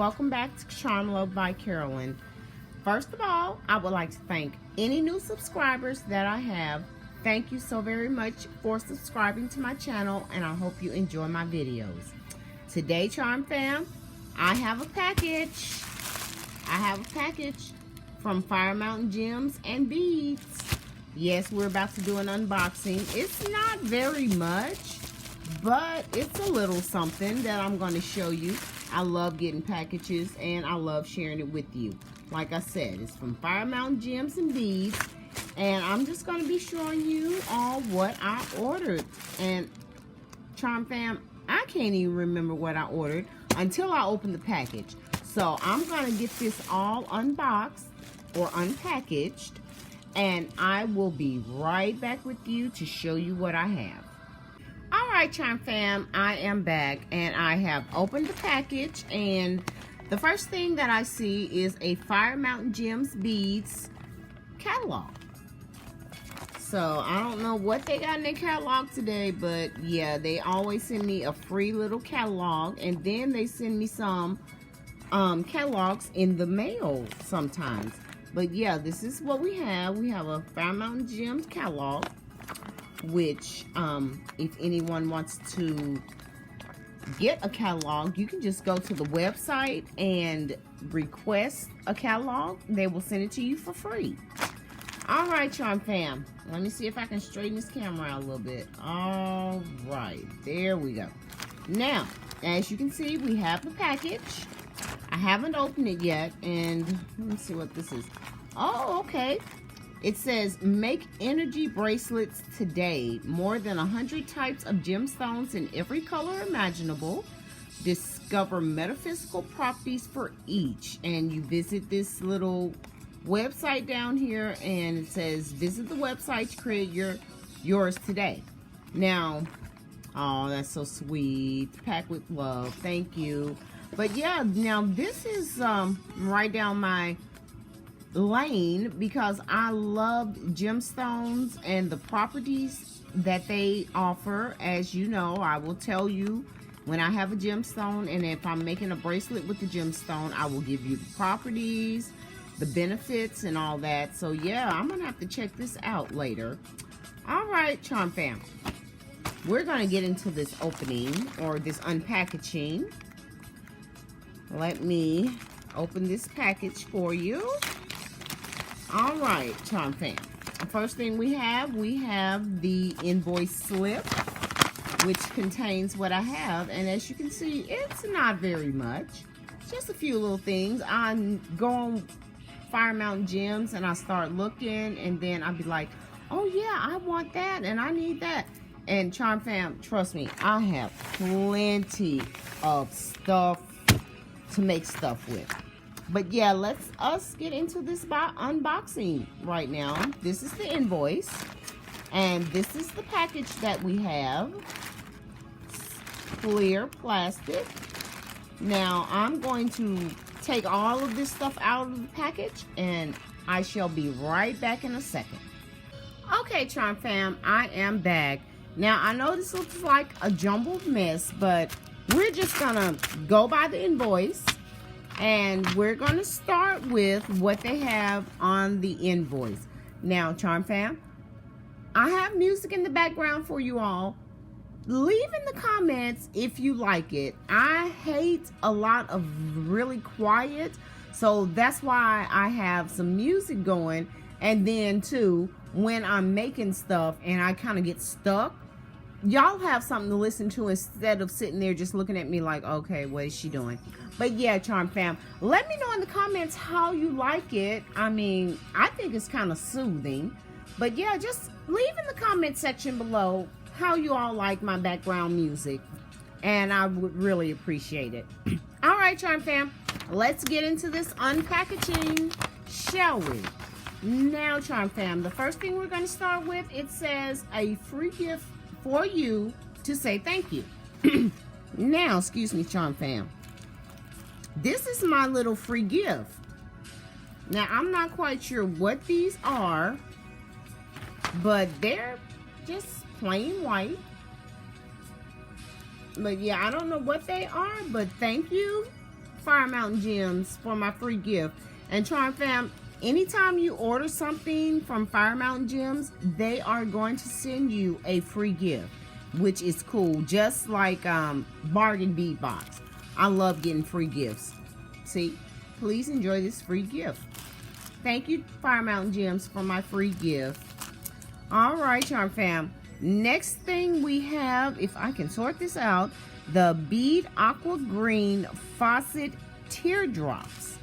welcome back to Charm Love by Carolyn. First of all, I would like to thank any new subscribers that I have. Thank you so very much for subscribing to my channel, and I hope you enjoy my videos. Today, Charm Fam, I have a package. From Firemountain Gems and Beads. Yes, we're about to do an unboxing. It's not very much, but it's a little something that I'm going to show you. I love getting packages and I love sharing it with you. Like I said, it's from Firemountain Gems and Beads, and I'm just going to be showing you all what I ordered. And Charm Fam, I can't even remember what I ordered until I opened the package. So I'm going to get this all unboxed or unpackaged, and I will be right back with you to show you what I have. Alright, Charm Fam, I am back, and I have opened the package, and the first thing that I see is a Firemountain Gems Beads catalog. So I don't know what they got in their catalog today, but yeah, they always send me a free little catalog, and then they send me some catalogs in the mail sometimes. But yeah, this is what we have. We have a Firemountain Gems catalog, which if anyone wants to get a catalog, you can just go to the website and request a catalog. They will send it to you for free. All right, Charm Fam, let me see if I can straighten this camera out a little bit. All right, there we go. Now, as you can see, we have the package. I haven't opened it yet, and let me see what this is. Oh, okay. It says, make energy bracelets today. More than 100 types of gemstones in every color imaginable. Discover metaphysical properties for each. And you visit this little website down here, and it says, visit the website to create yours today. Now, oh, that's so sweet. Packed with love. Thank you. But yeah, now this is right down my lane because I love gemstones and the properties that they offer. As you know, I will tell you when I have a gemstone, and if I'm making a bracelet with the gemstone, I will give you the properties, the benefits, and all that. So yeah, I'm gonna have to check this out later. All right, Charm Fam, we're gonna get into this opening or this unpackaging. Let me open this package for you. All right, Charm Fam. The first thing we have the invoice slip, which contains what I have. And as you can see, it's not very much. It's just a few little things. I go on Firemountain Gems and I start looking, and then I'll be like, oh yeah, I want that and I need that. And Charm Fam, trust me, I have plenty of stuff to make stuff with. But yeah, let's get into this unboxing right now. This is the invoice, and this is the package that we have. Clear plastic. Now I'm going to take all of this stuff out of the package, and I shall be right back in a second. Okay, Charm Fam, I am back. Now I know this looks like a jumbled mess, but we're just gonna go by the invoice, and we're gonna start with what they have on the invoice. Now, Charm Fam, I have music in the background for you all. Leave in the comments if you like it. I hate a lot of really quiet, so that's why I have some music going. And then too, when I'm making stuff and I kind of get stuck, y'all have something to listen to instead of sitting there just looking at me like, okay, what is she doing? But yeah, Charm Fam, let me know in the comments how you like it. I mean, I think it's kind of soothing. But yeah, just leave in the comment section below how you all like my background music, and I would really appreciate it. All right, Charm Fam, let's get into this unpackaging, shall we? Now, Charm Fam, the first thing we're going to start with, it says a free gift for you to say thank you. Now, excuse me, Charm Fam, this is my little free gift. Now, I'm not quite sure what these are, but they're just plain white. But yeah, I don't know what they are, but thank you Firemountain Gems for my free gift. And Charmfam, anytime you order something from Firemountain Gems, they are going to send you a free gift, which is cool. Just like Bargain Bead Box. I love getting free gifts. See, please enjoy this free gift. Thank you, Firemountain Gems, for my free gift. All right, Charmfam. Next thing we have, if I can sort this out, the Bead Aqua Green Faucet Teardrops.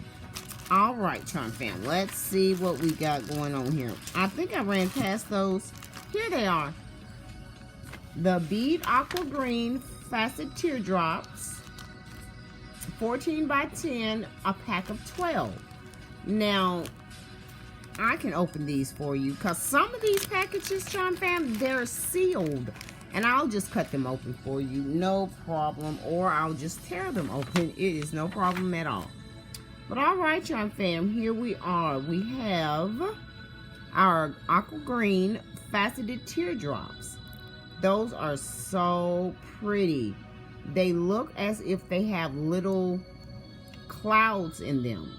All right, Charmfam. Let's see what we got going on here. I think I ran past those. Here they are. The Bead Aqua Green Faucet Teardrops. 14 by 10, a pack of 12. Now, I can open these for you because some of these packages, Charmfam, they're sealed. And I'll just cut them open for you, no problem. Or I'll just tear them open. It is no problem at all. But all right, Charmfam, here we are. We have our aqua green faceted teardrops. Those are so pretty. They look as if they have little clouds in them.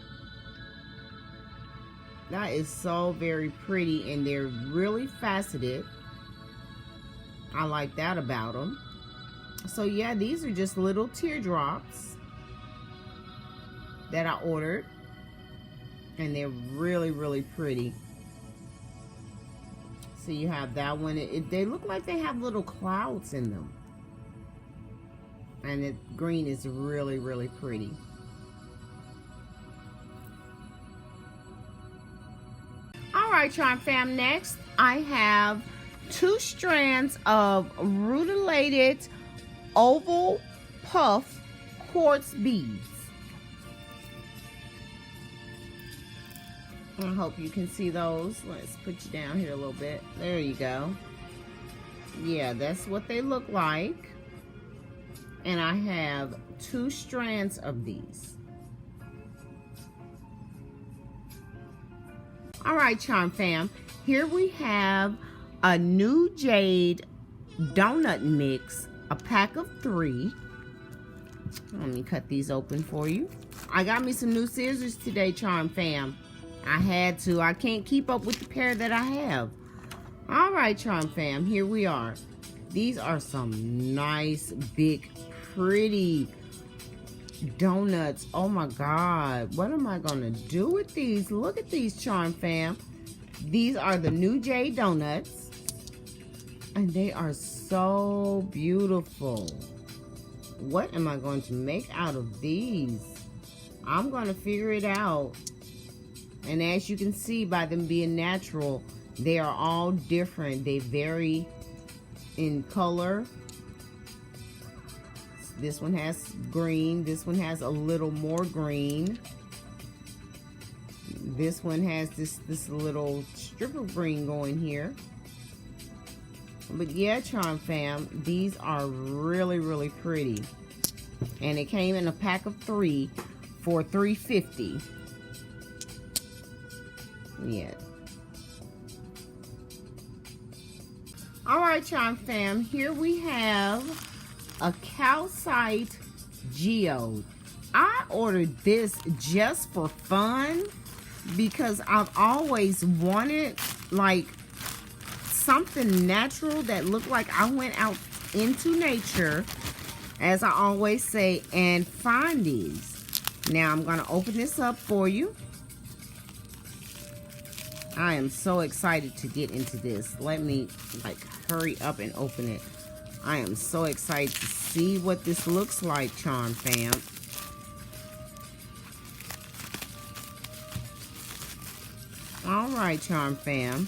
That is so very pretty, and they're really faceted. I like that about them. So yeah, these are just little teardrops that I ordered, and they're really, really pretty. So you have that one. They look like they have little clouds in them. And the green is really, really pretty. All right, Charmfam, next I have 2 strands of rutilated oval puff quartz beads. I hope you can see those. Let's put you down here a little bit. There you go. Yeah, that's what they look like. And I have 2 strands of these. All right, Charmfam. Here we have a new Jade donut mix, a pack of 3. Let me cut these open for you. I got me some new scissors today, Charmfam. I had to. I can't keep up with the pair that I have. All right, Charmfam. Here we are. These are some nice, big, pretty donuts. Oh my God, what am I gonna do with these? Look at these, Charmfam. These are the new Jade donuts, and they are so beautiful. What am I going to make out of these? I'm gonna figure it out. And as you can see by them being natural, they are all different. They vary in color. This one has green. This one has a little more green. This one has this little strip of green going here. But yeah, Charmfam, these are really, really pretty. And it came in a pack of 3 for $3.50. Yeah. All right, Charmfam, here we have a Calcite Geode. I ordered this just for fun because I've always wanted like something natural that looked like I went out into nature, as I always say, and find these. Now I'm going to open this up for you. I am so excited to get into this. Let me like hurry up and open it. I am so excited to see what this looks like, Charmfam. All right, Charmfam.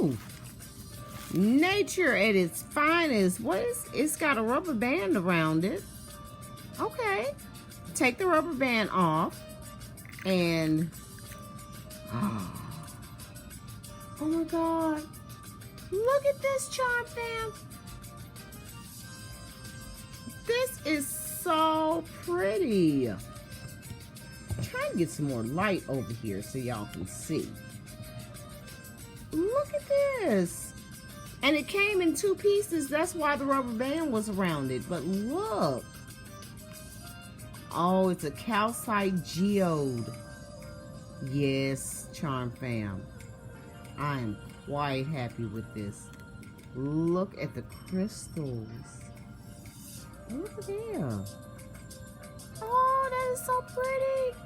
Ooh, nature at its finest. What is? It's got a rubber band around it. Okay, take the rubber band off, and oh my God. Look at this, Charmfam. This is so pretty. Try and get some more light over here so y'all can see. Look at this. And it came in 2 pieces. That's why the rubber band was around it. But look. Oh, it's a calcite geode. Yes, Charmfam. I am quite happy with this. Look at the crystals. Look at there. Oh, that is so pretty.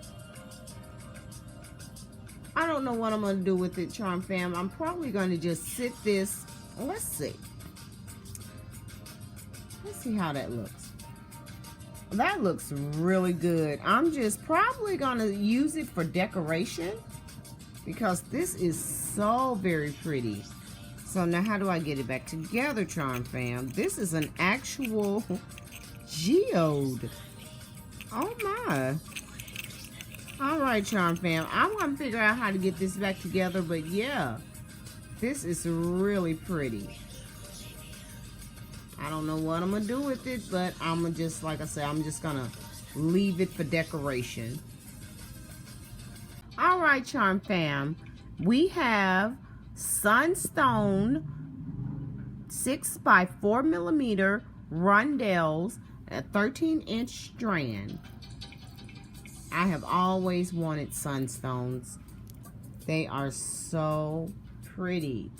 I don't know what I'm going to do with it, Charmfam. I'm probably going to just sit this. Let's see. Let's see how that looks. That looks really good. I'm just probably going to use it for decoration because this is so very pretty. So now how do I get it back together, Charmfam? This is an actual geode. Oh my. All right, Charmfam. I'm going to figure out how to get this back together, but yeah, this is really pretty. I don't know what I'm going to do with it, but I'm going to just, like I said, I'm just going to leave it for decoration. All right, Charmfam. We have Sunstone 6 by 4 millimeter rondelles at 13-inch strand. I have always wanted sunstones. They are so pretty.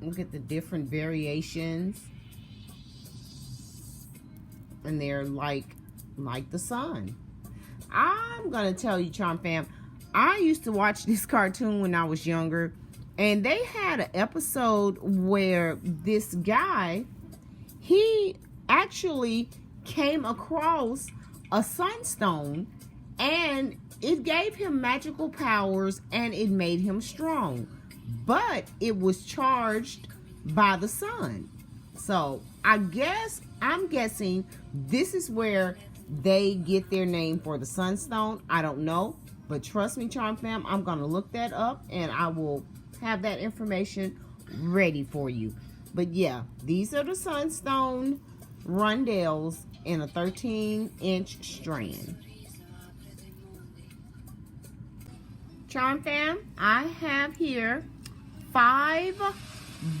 Look at the different variations. And they're like the sun. I'm gonna tell you, Charmfam, I used to watch this cartoon when I was younger, and they had an episode where this guy, he actually came across a sunstone, and it gave him magical powers and it made him strong, but it was charged by the sun. So I'm guessing this is where they get their name for the sunstone. I don't know, but trust me, Charmfam, I'm gonna look that up and I will have that information ready for you. But yeah, these are the sunstone rondelles in a 13-inch strand. Charmfam, I have here 5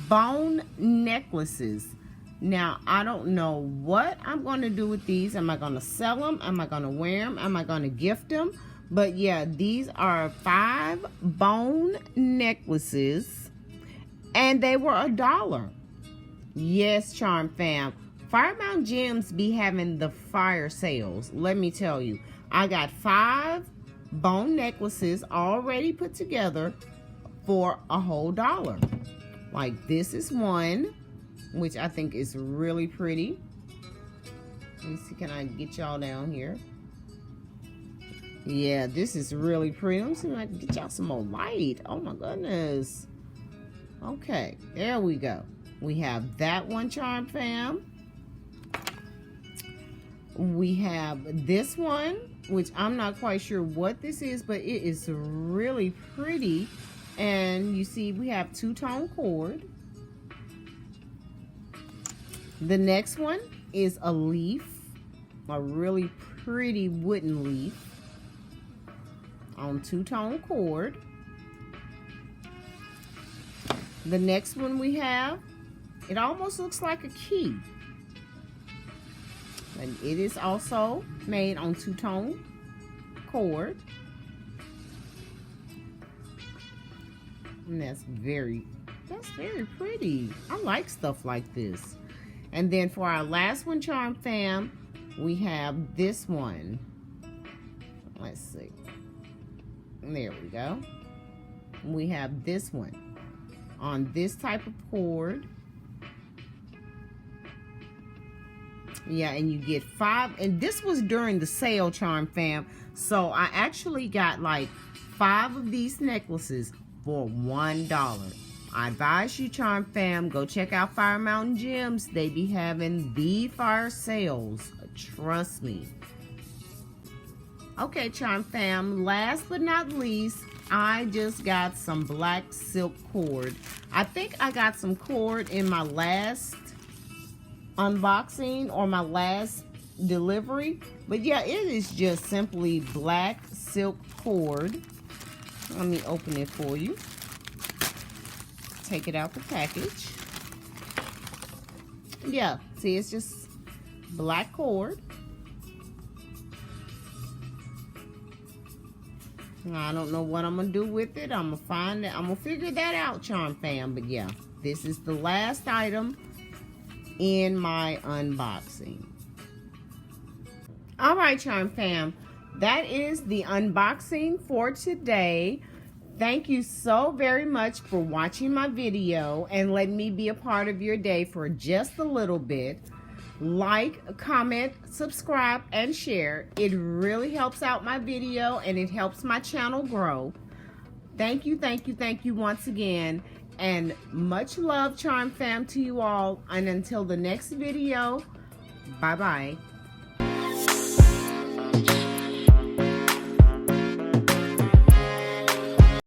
bone necklaces. Now, I don't know what I'm going to do with these. Am I going to sell them? Am I going to wear them? Am I going to gift them? But yeah, these are 5 bone necklaces, and they were $1. Yes, Charmfam. Firemountain Gems be having the fire sales. Let me tell you, I got 5 bone necklaces already put together for a whole $1. Like this is one, which I think is really pretty. Let me see, can I get y'all down here? Yeah, this is really pretty. Let me see if I can get y'all some more light. Oh my goodness. Okay, there we go. We have that one, Charmfam. We have this one, which I'm not quite sure what this is, but it is really pretty. And you see we have 2-tone cord. The next one is a leaf, a really pretty wooden leaf on 2-tone cord. The next one we have, it almost looks like a key. And it is also made on 2-tone cord. And that's very pretty. I like stuff like this. And then for our last one, Charmfam, we have this one. Let's see. There we go. We have this one on this type of cord. Yeah, and you get 5, and this was during the sale, Charmfam. So I actually got like 5 of these necklaces for $1. I advise you, Charmfam, go check out Firemountain Gems. They be having the fire sales. Trust me. Okay, Charmfam, last but not least, I just got some black silk cord. I think I got some cord in my last unboxing or my last delivery. But yeah, it is just simply black silk cord. Let me open it for you. Take it out the package. Yeah, see, it's just black cord. I don't know what I'm gonna do with it. I'm gonna figure that out, Charmfam. But yeah, this is the last item in my unboxing. All right, Charmfam, that is the unboxing for today. Thank you so very much for watching my video and letting me be a part of your day for just a little bit. Like, comment, subscribe, and share. It really helps out my video and it helps my channel grow. Thank you, thank you, thank you once again. And much love, Charmfam, to you all. And until the next video, bye-bye.